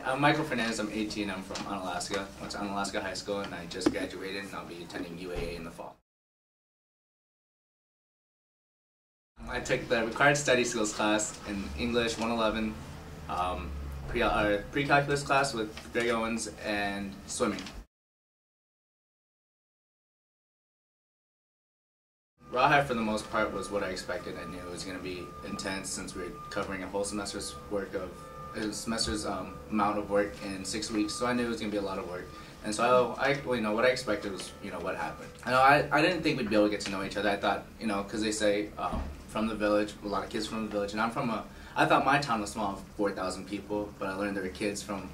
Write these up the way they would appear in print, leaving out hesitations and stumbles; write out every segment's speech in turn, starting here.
I'm Michael Fernandez, I'm 18, I'm from Unalaska. I went to Unalaska High School and I just graduated and I'll be attending UAA in the fall. I took the required study skills class in English 111, pre-calculus class with Greg Owens, and swimming. Rawhide for the most part was what I expected. I knew it was going to be intense since we were covering a whole semester's work of amount of work in 6 weeks, so I knew it was going to be a lot of work. And so what I expected was, what happened. I didn't think we'd be able to get to know each other. I thought, because they say from the village, a lot of kids from the village, and I thought my town was small, 4,000 people, but I learned there were kids from,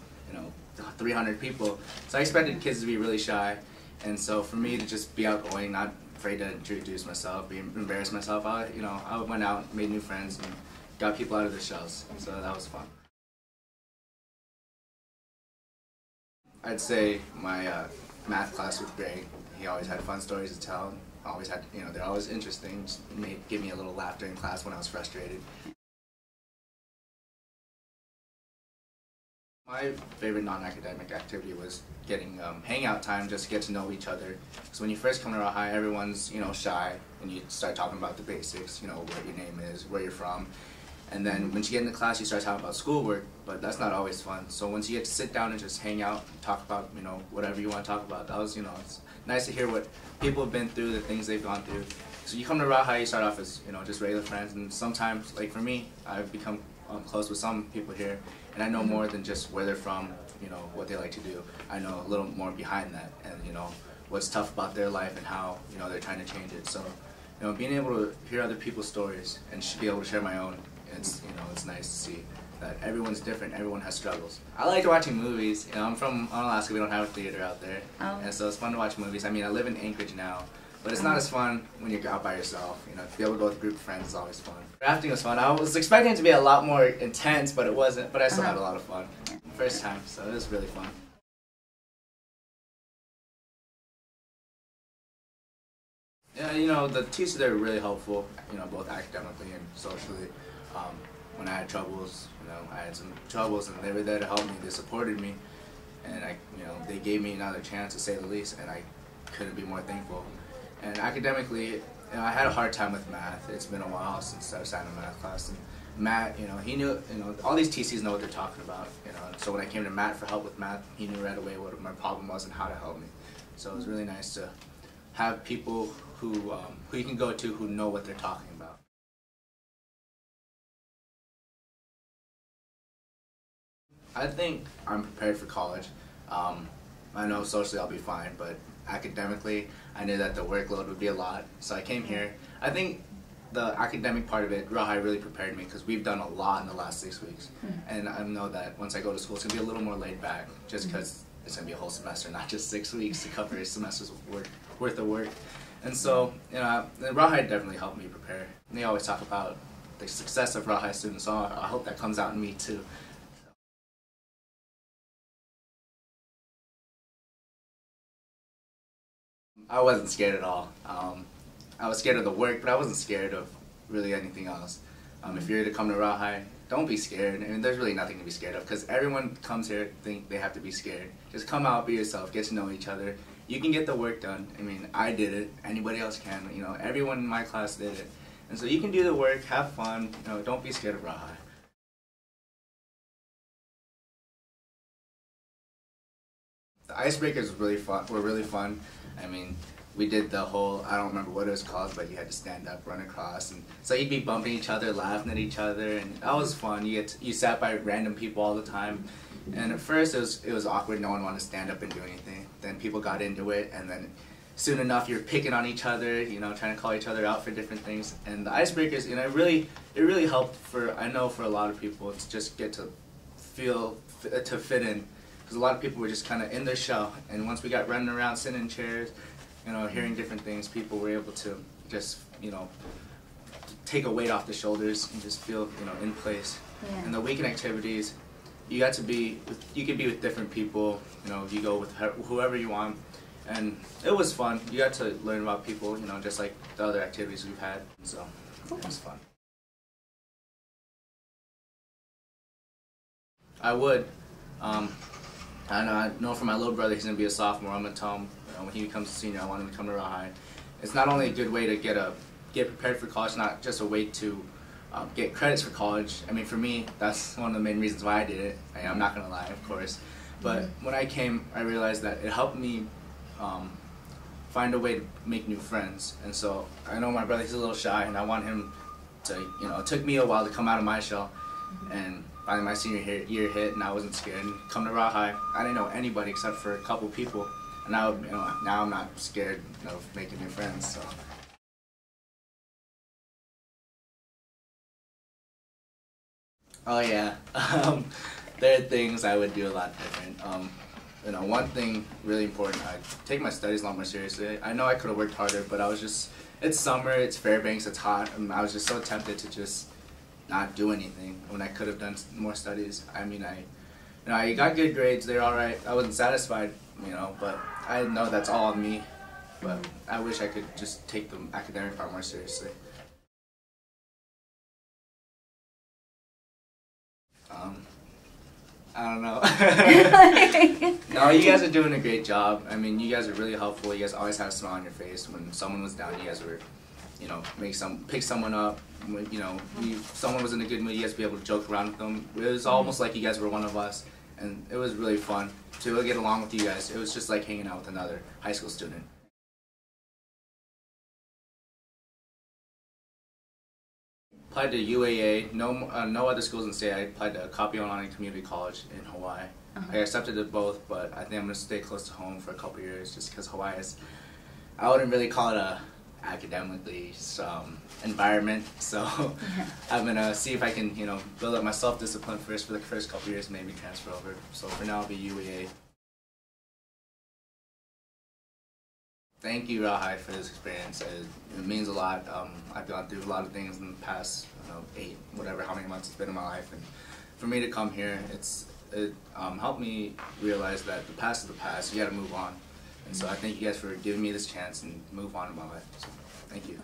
300 people. So I expected kids to be really shy, and so for me to just be outgoing, not afraid to introduce myself, embarrass myself, I went out, made new friends, and got people out of their shells. So that was fun. I'd say my math class with Greg, he always had fun stories to tell. Always had, they're always interesting. Just give me a little laughter in class when I was frustrated. My favorite non-academic activity was getting hangout time, just to get to know each other. Because when you first come to Rawhide, everyone's shy, and you start talking about the basics, what your name is, where you're from. And then once you get into class, you start talking about schoolwork, but that's not always fun. So once you get to sit down and just hang out and talk about, whatever you want to talk about, that was, it's nice to hear what people have been through, the things they've gone through. So you come to Rawhide, you start off as, just regular friends, and sometimes, like for me, I've become close with some people here, and I know more than just where they're from, what they like to do. I know a little more behind that, and, what's tough about their life and how, they're trying to change it. So, being able to hear other people's stories and be able to share my own, it's nice to see that everyone's different, everyone has struggles. I like watching movies. I'm from Alaska, we don't have a theater out there. Oh. And so it's fun to watch movies. I mean, I live in Anchorage now, but it's not as fun when you're out by yourself. To be able to go with a group of friends is always fun. Rafting was fun. I was expecting it to be a lot more intense, but it wasn't, but I still had a lot of fun. First time, so it was really fun. Yeah, the teachers there were really helpful, both academically and socially. When I had troubles, I had some troubles, and they were there to help me. They supported me, and they gave me another chance, to say the least, and I couldn't be more thankful. And academically, I had a hard time with math. It's been a while since I've sat in a math class, and Matt, he knew, all these TCs know what they're talking about, So when I came to Matt for help with math, he knew right away what my problem was and how to help me. So it was really nice to have people who you can go to who know what they're talking about. I think I'm prepared for college. I know socially I'll be fine, but academically, I knew that the workload would be a lot, so I came here. I think the academic part of it, Rawhide really prepared me because we've done a lot in the last 6 weeks. And I know that once I go to school, it's going to be a little more laid back, just because it's going to be a whole semester, not just 6 weeks to cover a semester's worth of work. And so, Rawhide definitely helped me prepare. And they always talk about the success of Rawhide students, so I hope that comes out in me too. I wasn't scared at all. I was scared of the work, but I wasn't scared of really anything else. If you're to come to Rawhide, don't be scared. I mean, there's really nothing to be scared of, because everyone comes here think they have to be scared. Just come out, be yourself, get to know each other. You can get the work done. I mean, I did it. Anybody else can. Everyone in my class did it. And so you can do the work, have fun. Don't be scared of Rawhide. The icebreakers were really fun. I mean, we did the whole, I don't remember what it was called, but you had to stand up, run across, and so you'd be bumping each other, laughing at each other, and that was fun. You sat by random people all the time, and at first it was awkward. No one wanted to stand up and do anything. Then people got into it, and then soon enough you're picking on each other, trying to call each other out for different things. And the icebreakers, it really helped for a lot of people to just get to fit in. Because a lot of people were just kind of in their shell, and once we got running around, sitting in chairs, hearing different things, people were able to just, take a weight off the shoulders and just feel, in place. Yeah. And the weekend activities, you could be with different people, you go with whoever you want, and it was fun. You got to learn about people, just like the other activities we've had, so it was fun. I would. I know for my little brother, he's going to be a sophomore. I'm going to tell him, when he becomes a senior, I want him to come to Raw High. It's not only a good way to get prepared for college, not just a way to get credits for college. I mean, for me, that's one of the main reasons why I did it. I'm not going to lie, of course. But when I came, I realized that it helped me find a way to make new friends. And so I know my brother, he's a little shy, and I want him to, it took me a while to come out of my shell. And finally my senior year hit, and I wasn't scared. And come to Raw High, I didn't know anybody except for a couple people. And now, now I'm not scared of making new friends. So. Oh yeah, there are things I would do a lot different. One thing really important, I take my studies a lot more seriously. I know I could have worked harder, but it's summer, it's Fairbanks, it's hot, and I was just so tempted to just not do anything when I could have done more studies. I mean, I got good grades, they're alright. I wasn't satisfied, but I know that's all on me. But I wish I could just take the academic part more seriously. I don't know. No, you guys are doing a great job. I mean, you guys are really helpful. You guys always had a smile on your face. When someone was down, you guys were, pick someone up. When, if someone was in a good mood, you guys be able to joke around with them. It was almost like you guys were one of us, and it was really fun to get along with you guys. It was just like hanging out with another high school student. Applied to UAA, no other schools in the state. I applied to Kapi'olani Community College in Hawaii. I accepted it both, but I think I'm going to stay close to home for a couple years just because Hawaii is, I wouldn't really call it a academically environment, so I'm going to see if I can, build up my self-discipline first for the first couple years, maybe transfer over. So for now, I'll be UAA. Thank you, Raw High, for this experience. It means a lot. I've gone through a lot of things in the past, how many months it's been in my life, and for me to come here, it helped me realize that the past is the past. You got to move on, and so I thank you guys for giving me this chance and move on in my life. So, thank you.